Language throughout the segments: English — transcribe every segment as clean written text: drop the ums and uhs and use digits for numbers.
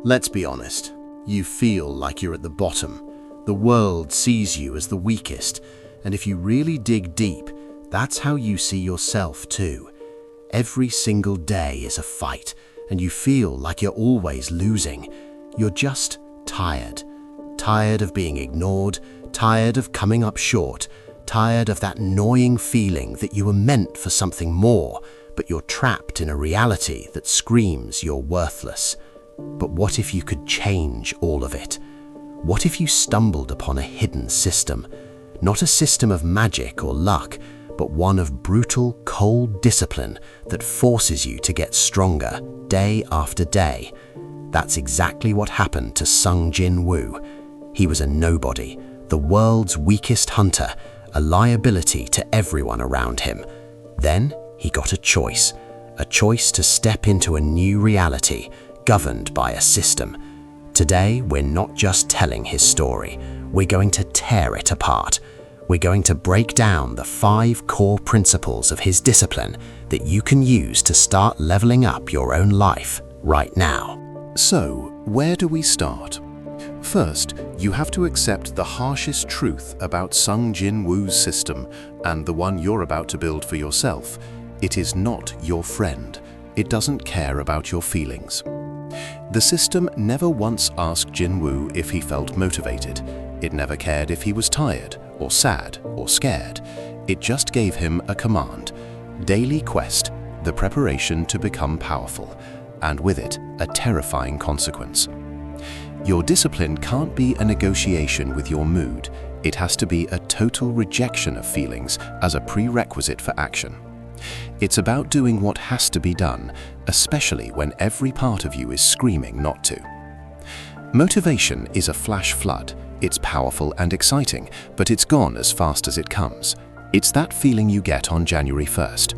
Let's be honest. You feel like you're at the bottom. The world sees you as the weakest, and if you really dig deep, that's how you see yourself too. Every single day is a fight, and you feel like you're always losing. You're just tired. Tired of being ignored, tired of coming up short, tired of that gnawing feeling that you were meant for something more, but you're trapped in a reality that screams you're worthless. But what if you could change all of it? What if you stumbled upon a hidden system? Not a system of magic or luck, but one of brutal, cold discipline that forces you to get stronger day after day. That's exactly what happened to Sung Jin-Woo. He was a nobody, the world's weakest hunter, a liability to everyone around him. Then he got a choice to step into a new reality, governed by a system. Today, we're not just telling his story, we're going to tear it apart. We're going to break down the 5 core principles of his discipline that you can use to start leveling up your own life right now. So, where do we start? First, you have to accept the harshest truth about Sung Jin-Woo's system and the one you're about to build for yourself. It is not your friend. It doesn't care about your feelings. The system never once asked Jin-Woo if he felt motivated. It never cared if he was tired, or sad, or scared. It just gave him a command: daily quest, the preparation to become powerful, and with it, a terrifying consequence. Your discipline can't be a negotiation with your mood. It has to be a total rejection of feelings as a prerequisite for action. It's about doing what has to be done, especially when every part of you is screaming not to. Motivation is a flash flood. It's powerful and exciting, but it's gone as fast as it comes. It's that feeling you get on January 1st.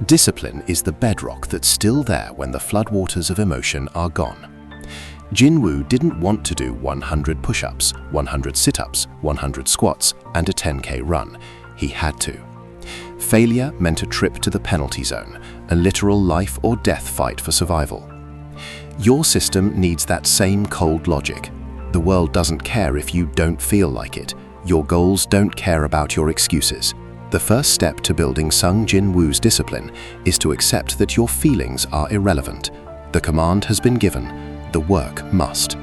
Discipline is the bedrock that's still there when the floodwaters of emotion are gone. Jin-Woo didn't want to do 100 push-ups, 100 sit-ups, 100 squats, and a 10K run. He had to. Failure meant a trip to the penalty zone, a literal life or death fight for survival. Your system needs that same cold logic. The world doesn't care if you don't feel like it. Your goals don't care about your excuses. The first step to building Sung Jin-Woo's discipline is to accept that your feelings are irrelevant. The command has been given. The work must.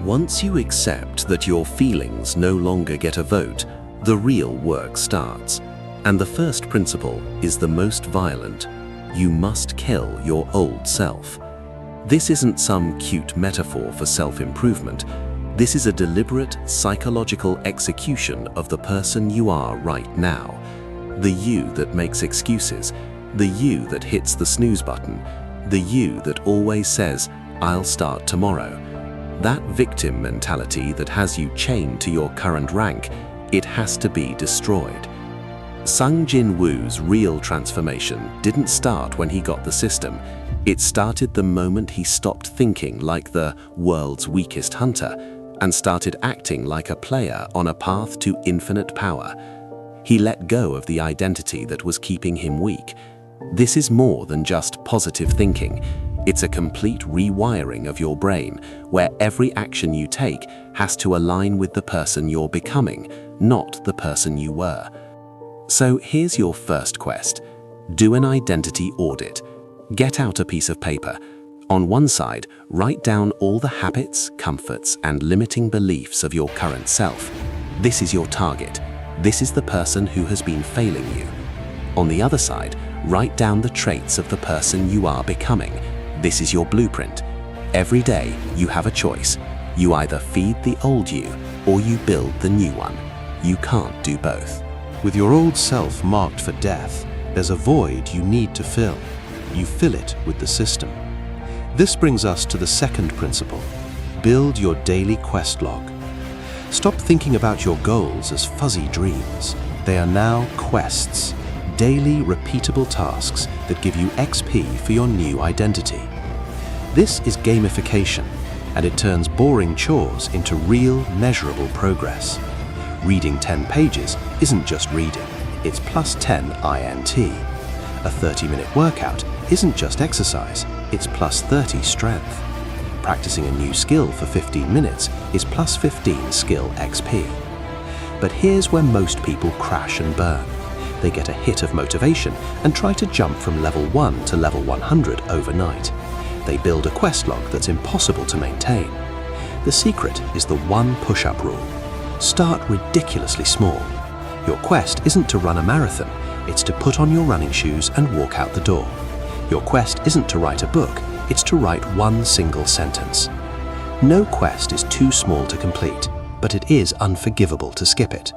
Once you accept that your feelings no longer get a vote, the real work starts. And the first principle is the most violent. You must kill your old self. This isn't some cute metaphor for self-improvement. This is a deliberate psychological execution of the person you are right now. The you that makes excuses, the you that hits the snooze button, the you that always says, "I'll start tomorrow." That victim mentality that has you chained to your current rank, it has to be destroyed. Sung Jin-Woo's real transformation didn't start when he got the system. It started the moment he stopped thinking like the world's weakest hunter and started acting like a player on a path to infinite power. He let go of the identity that was keeping him weak. This is more than just positive thinking. It's a complete rewiring of your brain, where every action you take has to align with the person you're becoming, not the person you were. So here's your first quest. Do an identity audit. Get out a piece of paper. On one side, write down all the habits, comforts, and limiting beliefs of your current self. This is your target. This is the person who has been failing you. On the other side, write down the traits of the person you are becoming. This is your blueprint. Every day, you have a choice. You either feed the old you or you build the new one. You can't do both. With your old self marked for death, there's a void you need to fill. You fill it with the system. This brings us to the second principle. Build your daily quest log. Stop thinking about your goals as fuzzy dreams. They are now quests, daily repeatable tasks that give you XP for your new identity. This is gamification, and it turns boring chores into real, measurable progress. Reading 10 pages isn't just reading, it's plus 10 INT. A 30-minute workout isn't just exercise, it's plus 30 strength. practicing a new skill for 15 minutes is plus 15 skill XP. But here's where most people crash and burn. They get a hit of motivation and try to jump from level 1 to level 100 overnight. They build a quest log that's impossible to maintain. The secret is the one push-up rule. Start ridiculously small. Your quest isn't to run a marathon, it's to put on your running shoes and walk out the door. Your quest isn't to write a book, it's to write one single sentence. No quest is too small to complete, but it is unforgivable to skip it.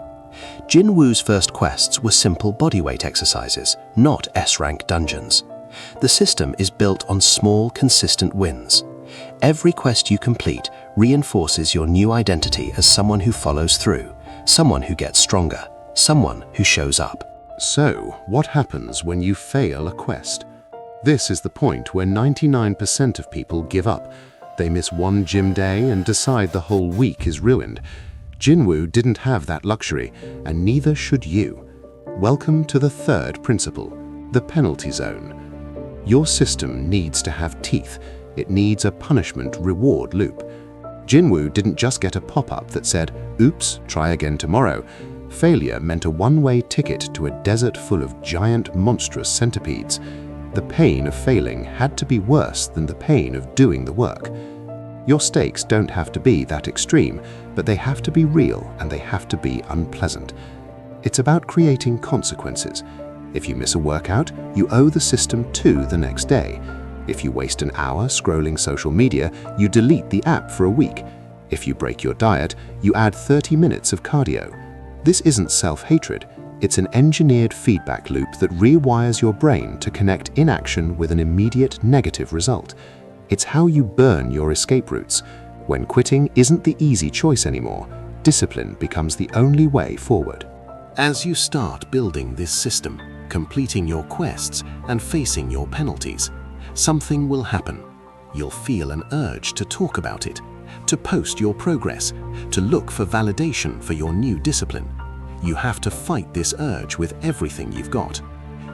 Jin-Woo's first quests were simple bodyweight exercises, not S-rank dungeons. The system is built on small, consistent wins. Every quest you complete reinforces your new identity as someone who follows through, someone who gets stronger, someone who shows up. So, what happens when you fail a quest? This is the point where 99% of people give up. They miss one gym day and decide the whole week is ruined. Jin-Woo didn't have that luxury, and neither should you. Welcome to the third principle, the penalty zone. Your system needs to have teeth. It needs a punishment-reward loop. Jin-Woo didn't just get a pop-up that said, "Oops, try again tomorrow." Failure meant a one-way ticket to a desert full of giant, monstrous centipedes. The pain of failing had to be worse than the pain of doing the work. Your stakes don't have to be that extreme, but they have to be real and they have to be unpleasant. It's about creating consequences. If you miss a workout, you owe the system 2 the next day. If you waste an hour scrolling social media, you delete the app for a week. If you break your diet, you add 30 minutes of cardio. This isn't self-hatred. It's an engineered feedback loop that rewires your brain to connect inaction with an immediate negative result. It's how you burn your escape routes. When quitting isn't the easy choice anymore, discipline becomes the only way forward. As you start building this system, completing your quests and facing your penalties, something will happen. You'll feel an urge to talk about it, to post your progress, to look for validation for your new discipline. You have to fight this urge with everything you've got.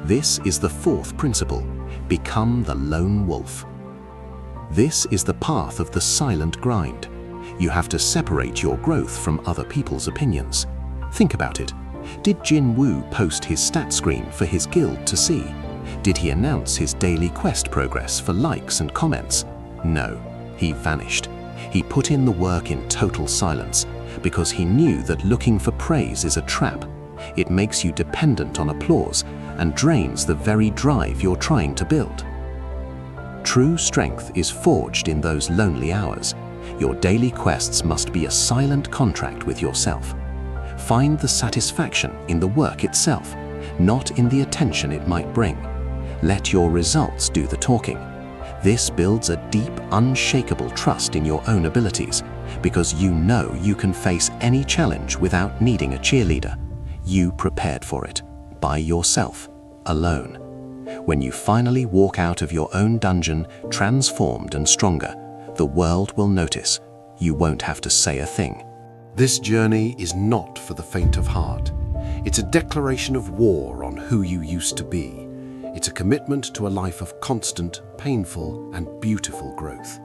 This is the fourth principle: become the lone wolf. This is the path of the silent grind. You have to separate your growth from other people's opinions. Think about it. Did Jin-Woo post his stat screen for his guild to see? Did he announce his daily quest progress for likes and comments? No, he vanished. He put in the work in total silence because he knew that looking for praise is a trap. It makes you dependent on applause and drains the very drive you're trying to build. True strength is forged in those lonely hours. Your daily quests must be a silent contract with yourself. Find the satisfaction in the work itself, not in the attention it might bring. Let your results do the talking. This builds a deep, unshakable trust in your own abilities, because you know you can face any challenge without needing a cheerleader. You prepared for it, by yourself, alone. When you finally walk out of your own dungeon, transformed and stronger, the world will notice. You won't have to say a thing. This journey is not for the faint of heart. It's a declaration of war on who you used to be. It's a commitment to a life of constant, painful, and beautiful growth.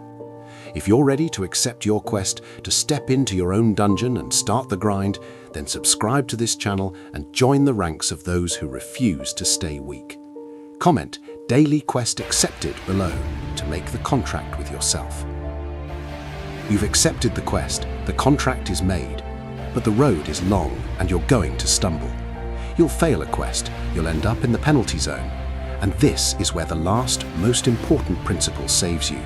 If you're ready to accept your quest, to step into your own dungeon and start the grind, then subscribe to this channel and join the ranks of those who refuse to stay weak. Comment "Daily Quest Accepted" below to make the contract with yourself. You've accepted the quest, the contract is made, but the road is long and you're going to stumble. You'll fail a quest, you'll end up in the penalty zone. And this is where the last, most important principle saves you.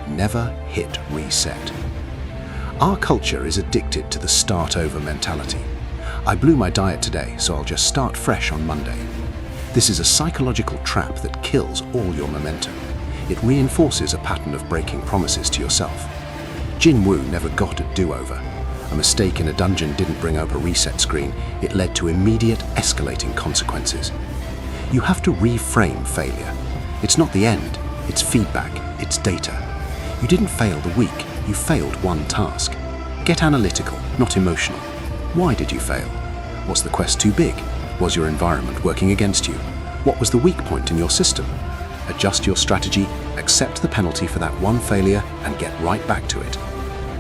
Never hit reset. Our culture is addicted to the start-over mentality. I blew my diet today, so I'll just start fresh on Monday. This is a psychological trap that kills all your momentum. It reinforces a pattern of breaking promises to yourself. Jin-Woo never got a do-over. A mistake in a dungeon didn't bring up a reset screen. It led to immediate, escalating consequences. You have to reframe failure. It's not the end, it's feedback, it's data. You didn't fail the week, you failed one task. Get analytical, not emotional. Why did you fail? Was the quest too big? Was your environment working against you? What was the weak point in your system? Adjust your strategy, accept the penalty for that one failure and get right back to it.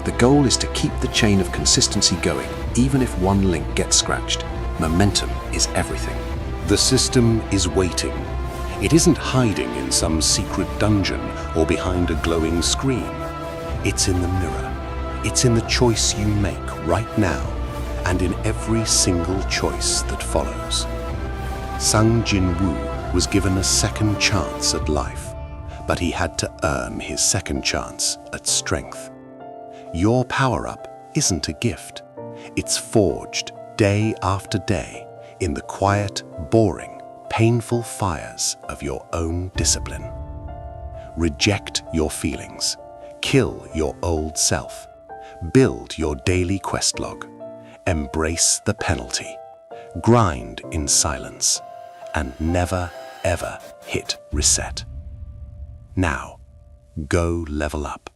The goal is to keep the chain of consistency going, even if one link gets scratched. Momentum is everything. The system is waiting. It isn't hiding in some secret dungeon or behind a glowing screen. It's in the mirror. It's in the choice you make right now, and in every single choice that follows. Sung Jin-Woo was given a second chance at life, but he had to earn his second chance at strength. Your power-up isn't a gift. It's forged day after day in the quiet, boring, painful fires of your own discipline. Reject your feelings. Kill your old self. Build your daily quest log. Embrace the penalty. Grind in silence. And never, ever hit reset. Now, go level up.